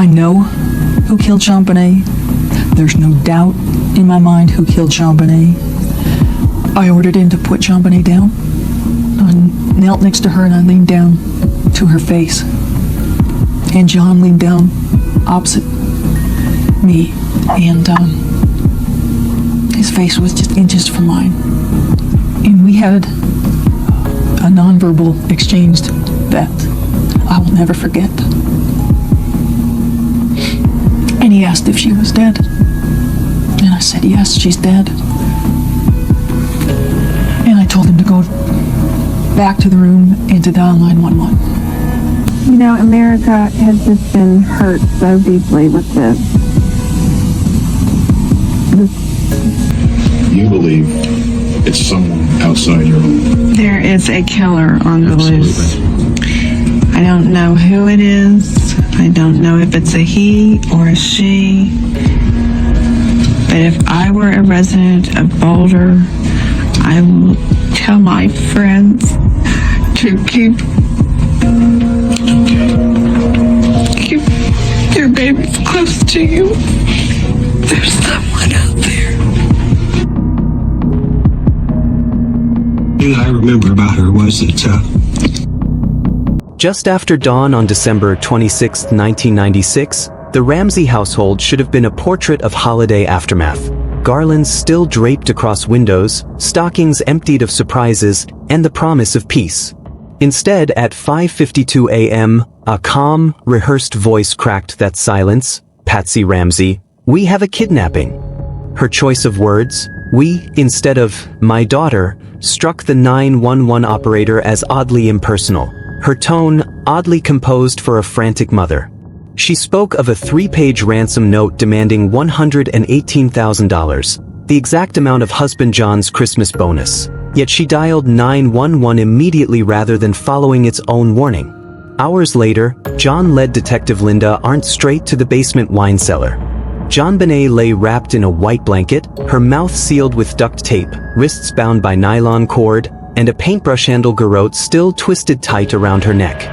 I know who killed JonBenét. There's no doubt in my mind who killed JonBenét. I ordered him to put JonBenét down. I knelt next to her and I leaned down to her face. And John leaned down opposite me, and his face was just inches from mine. And we had a nonverbal exchange that I will never forget. And he asked if she was dead. And I said, yes, she's dead. And I told him to go back to the room and to dial 911. You know, America has just been hurt so deeply with this. You believe it's someone outside your home? There is a killer on the loose. I don't know who it is. I don't know if it's a he or a she. But if I were a resident of Boulder, I will tell my friends to keep your babies close to you. There's someone out there. The thing I remember about her was that just after dawn on December 26, 1996, the Ramsey household should have been a portrait of holiday aftermath. Garlands still draped across windows, stockings emptied of surprises, and the promise of peace. Instead, at 5:52 a.m., a calm, rehearsed voice cracked that silence. Patsy Ramsey, "We have a kidnapping." Her choice of words, "we," instead of "my daughter," struck the 911 operator as oddly impersonal. Her tone, oddly composed for a frantic mother. She spoke of a 3-page ransom note demanding $118,000, the exact amount of husband John's Christmas bonus. Yet she dialed 911 immediately rather than following its own warning. Hours later, John led Detective Linda Arndt straight to the basement wine cellar. JonBenét lay wrapped in a white blanket, her mouth sealed with duct tape, wrists bound by nylon cord, and a paintbrush handle garrote still twisted tight around her neck.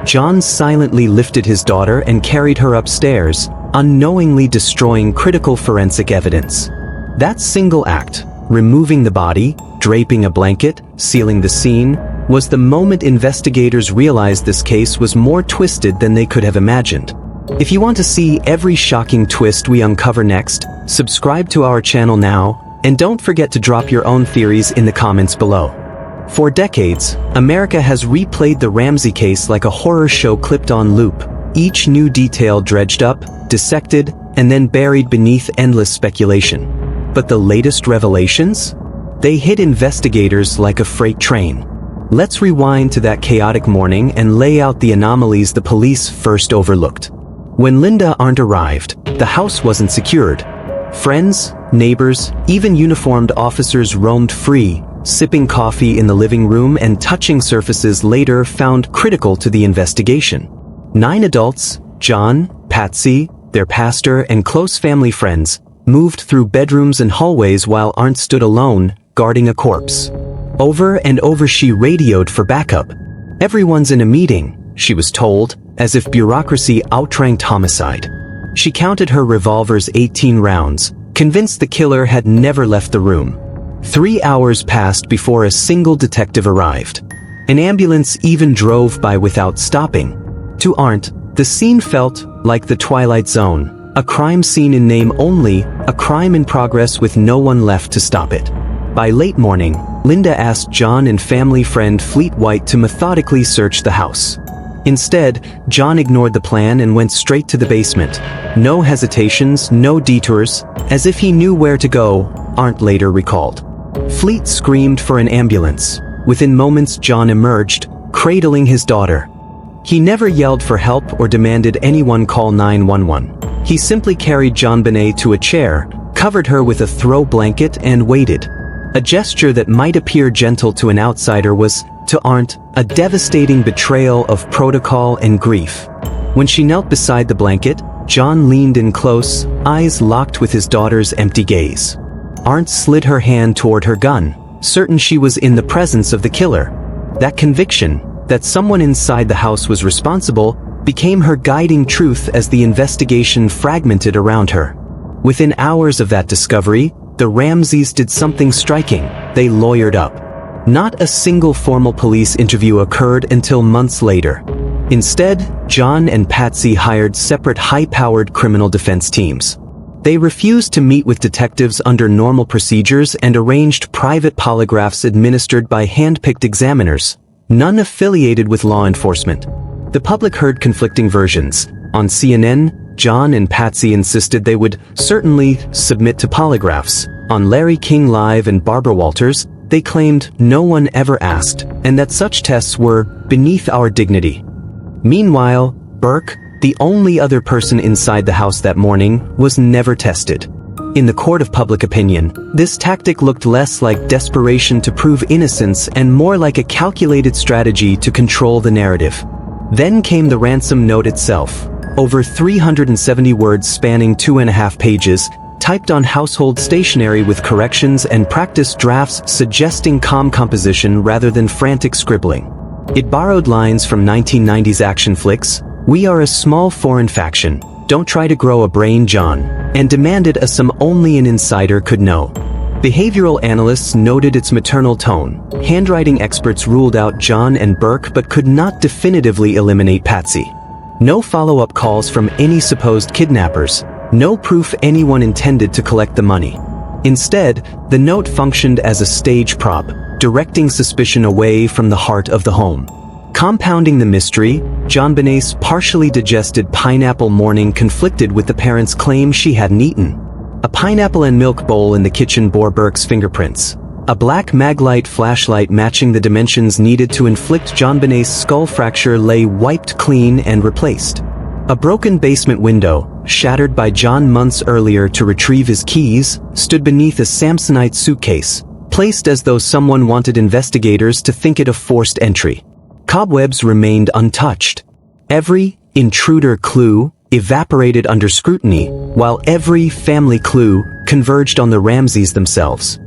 John silently lifted his daughter and carried her upstairs, unknowingly destroying critical forensic evidence. That single act, removing the body, draping a blanket, sealing the scene, was the moment investigators realized this case was more twisted than they could have imagined. If you want to see every shocking twist we uncover next, subscribe to our channel now, and don't forget to drop your own theories in the comments below. For decades, America has replayed the Ramsey case like a horror show clipped on loop, each new detail dredged up, dissected, and then buried beneath endless speculation. But the latest revelations? They hit investigators like a freight train. Let's rewind to that chaotic morning and lay out the anomalies the police first overlooked. When Linda Arndt arrived, the house wasn't secured. Friends, neighbors, even uniformed officers roamed free, sipping coffee in the living room and touching surfaces later found critical to the investigation. 9 adults, John, Patsy, their pastor, and close family friends, moved through bedrooms and hallways while Arndt stood alone, guarding a corpse. Over and over she radioed for backup. "Everyone's in a meeting," she was told, as if bureaucracy outranked homicide. She counted her revolver's 18 rounds, convinced the killer had never left the room. 3 hours passed before a single detective arrived. An ambulance even drove by without stopping. To Arndt, the scene felt like the Twilight Zone, a crime scene in name only, a crime in progress with no one left to stop it. By late morning, Linda asked John and family friend Fleet White to methodically search the house. Instead, John ignored the plan and went straight to the basement. No hesitations, no detours, as if he knew where to go, Arndt later recalled. Fleet screamed for an ambulance. Within moments, John emerged, cradling his daughter. He never yelled for help or demanded anyone call 911. He simply carried JonBenét to a chair, covered her with a throw blanket, and waited. A gesture that might appear gentle to an outsider was, to Arndt, a devastating betrayal of protocol and grief. When she knelt beside the blanket, John leaned in close, eyes locked with his daughter's empty gaze. Arndt slid her hand toward her gun, certain she was in the presence of the killer. That conviction, that someone inside the house was responsible, became her guiding truth as the investigation fragmented around her. Within hours of that discovery, the Ramseys did something striking. They lawyered up. Not a single formal police interview occurred until months later. Instead, John and Patsy hired separate high-powered criminal defense teams. They refused to meet with detectives under normal procedures and arranged private polygraphs administered by hand-picked examiners, none affiliated with law enforcement. The public heard conflicting versions. On CNN, John and Patsy insisted they would certainly submit to polygraphs. On Larry King Live and Barbara Walters, they claimed no one ever asked, and that such tests were beneath our dignity. Meanwhile, Burke, the only other person inside the house that morning, was never tested. In the court of public opinion, this tactic looked less like desperation to prove innocence and more like a calculated strategy to control the narrative. Then came the ransom note itself, over 370 words spanning 2.5 pages, typed on household stationery with corrections and practice drafts suggesting calm composition rather than frantic scribbling. It borrowed lines from 1990s action flicks, "We are a small foreign faction, don't try to grow a brain, John," and demanded a sum only an insider could know. Behavioral analysts noted its maternal tone. Handwriting experts ruled out John and Burke but could not definitively eliminate Patsy. No follow-up calls from any supposed kidnappers. No proof anyone intended to collect the money. Instead, the note functioned as a stage prop, directing suspicion away from the heart of the home. Compounding the mystery, JonBenét's partially digested pineapple morning conflicted with the parents' claim she hadn't eaten. A pineapple and milk bowl in the kitchen bore Burke's fingerprints. A black Maglite flashlight matching the dimensions needed to inflict JonBenét's skull fracture lay wiped clean and replaced. A broken basement window, shattered by John months earlier to retrieve his keys, stood beneath a Samsonite suitcase, placed as though someone wanted investigators to think it a forced entry. Cobwebs remained untouched. Every intruder clue evaporated under scrutiny, while every family clue converged on the Ramseys themselves.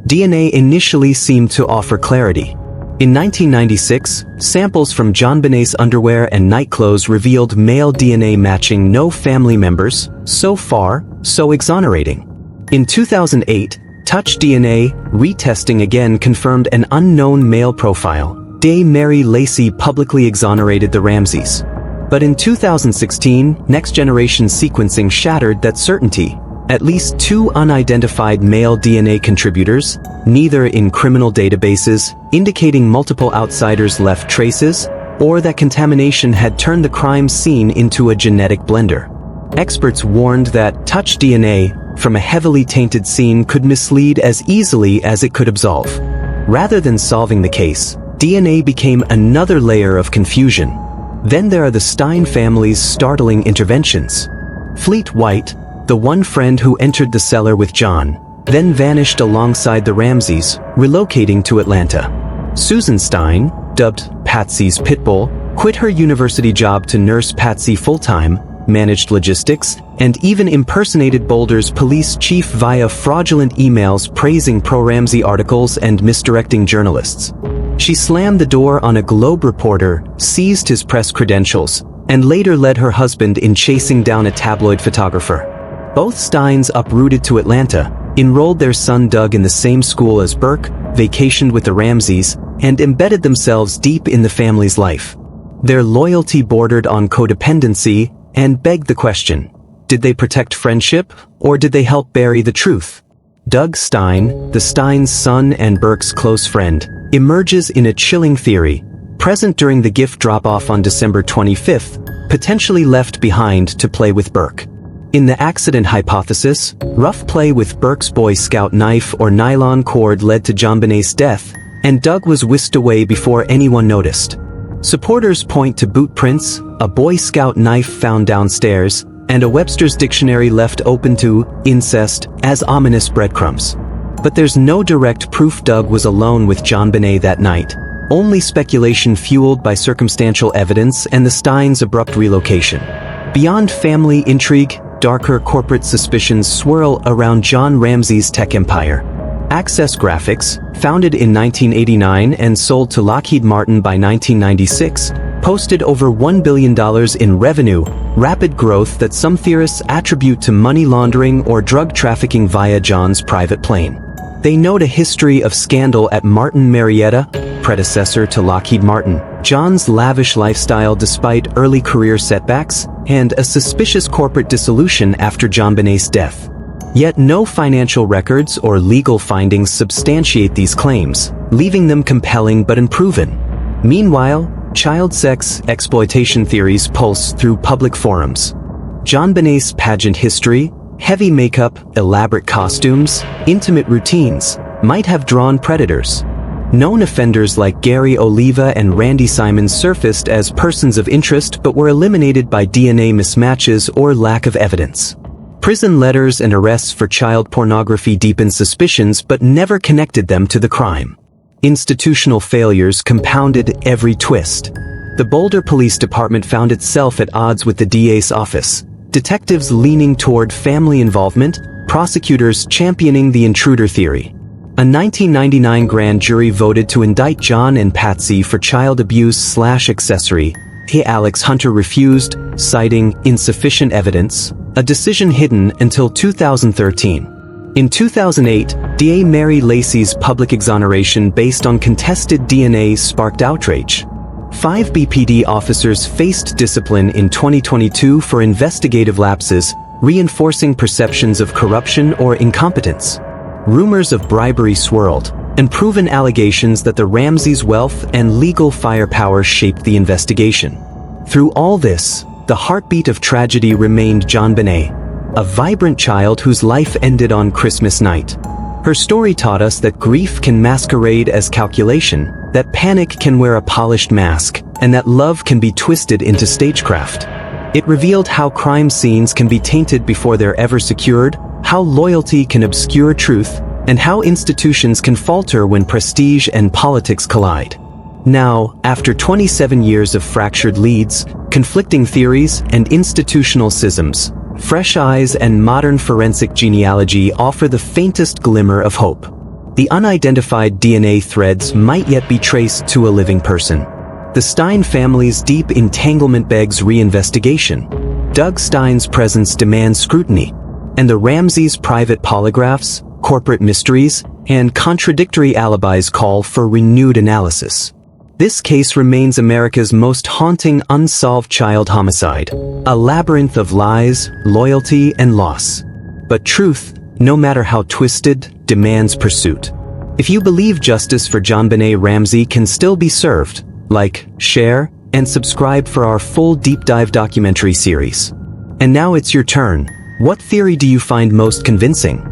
DNA initially seemed to offer clarity. In 1996, samples from JonBenét's underwear and nightclothes revealed male DNA matching no family members. So far, so exonerating. In 2008, Touch DNA retesting again confirmed an unknown male profile. Day Mary Lacey publicly exonerated the Ramseys. But in 2016, next-generation sequencing shattered that certainty. At least 2 unidentified male DNA contributors, neither in criminal databases, indicating multiple outsiders left traces, or that contamination had turned the crime scene into a genetic blender. Experts warned that touch DNA from a heavily tainted scene could mislead as easily as it could absolve. Rather than solving the case, DNA became another layer of confusion. Then there are the Stein family's startling interventions. Fleet White, the one friend who entered the cellar with John, then vanished alongside the Ramseys, relocating to Atlanta. Susan Stein, dubbed Patsy's Pitbull, quit her university job to nurse Patsy full-time, managed logistics, and even impersonated Boulder's police chief via fraudulent emails praising pro-Ramsey articles and misdirecting journalists. She slammed the door on a Globe reporter, seized his press credentials, and later led her husband in chasing down a tabloid photographer. Both Steins uprooted to Atlanta, enrolled their son Doug in the same school as Burke, vacationed with the Ramseys, and embedded themselves deep in the family's life. Their loyalty bordered on codependency and begged the question, did they protect friendship, or did they help bury the truth? Doug Stein, the Steins' son and Burke's close friend, emerges in a chilling theory, present during the gift drop-off on December 25th, potentially left behind to play with Burke. In the accident hypothesis, rough play with Burke's Boy Scout knife or nylon cord led to JonBenét's death, and Doug was whisked away before anyone noticed. Supporters point to boot prints, a Boy Scout knife found downstairs, and a Webster's dictionary left open to incest as ominous breadcrumbs. But there's no direct proof Doug was alone with JonBenét that night, only speculation fueled by circumstantial evidence and the Steins' abrupt relocation. Beyond family intrigue, darker corporate suspicions swirl around John Ramsey's tech empire. Access Graphics, founded in 1989 and sold to Lockheed Martin by 1996, posted over $1 billion in revenue, rapid growth that some theorists attribute to money laundering or drug trafficking via John's private plane. They note a history of scandal at Martin Marietta, predecessor to Lockheed Martin, John's lavish lifestyle despite early career setbacks, and a suspicious corporate dissolution after JonBenét's death. Yet no financial records or legal findings substantiate these claims, leaving them compelling but unproven. Meanwhile, child sex exploitation theories pulse through public forums. JonBenét's pageant history, heavy makeup, elaborate costumes, intimate routines, might have drawn predators. Known offenders like Gary Oliva and Randy Simons surfaced as persons of interest but were eliminated by DNA mismatches or lack of evidence. Prison letters and arrests for child pornography deepened suspicions but never connected them to the crime. Institutional failures compounded every twist. The Boulder Police Department found itself at odds with the DA's office, detectives leaning toward family involvement, prosecutors championing the intruder theory. A 1999 grand jury voted to indict John and Patsy for child abuse/accessory. Alex Hunter refused, citing insufficient evidence, a decision hidden until 2013. In 2008, DA Mary Lacey's public exoneration based on contested DNA sparked outrage. 5 BPD officers faced discipline in 2022 for investigative lapses, reinforcing perceptions of corruption or incompetence. Rumors of bribery swirled, and proven allegations that the Ramseys' wealth and legal firepower shaped the investigation. Through all this, the heartbeat of tragedy remained JonBenét, a vibrant child whose life ended on Christmas night. Her story taught us that grief can masquerade as calculation, that panic can wear a polished mask, and that love can be twisted into stagecraft. It revealed how crime scenes can be tainted before they're ever secured, how loyalty can obscure truth, and how institutions can falter when prestige and politics collide. Now, after 27 years of fractured leads, conflicting theories, and institutional schisms, fresh eyes and modern forensic genealogy offer the faintest glimmer of hope. The unidentified DNA threads might yet be traced to a living person. The Stein family's deep entanglement begs reinvestigation. Doug Stein's presence demands scrutiny. And the Ramseys' private polygraphs, corporate mysteries, and contradictory alibis call for renewed analysis. This case remains America's most haunting unsolved child homicide, a labyrinth of lies, loyalty, and loss. But truth, no matter how twisted, demands pursuit. If you believe justice for JonBenét Ramsey can still be served, like, share, and subscribe for our full deep dive documentary series. And now it's your turn. What theory do you find most convincing?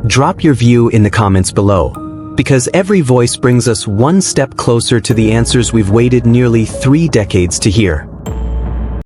Drop your view in the comments below, because every voice brings us one step closer to the answers we've waited nearly 3 decades to hear.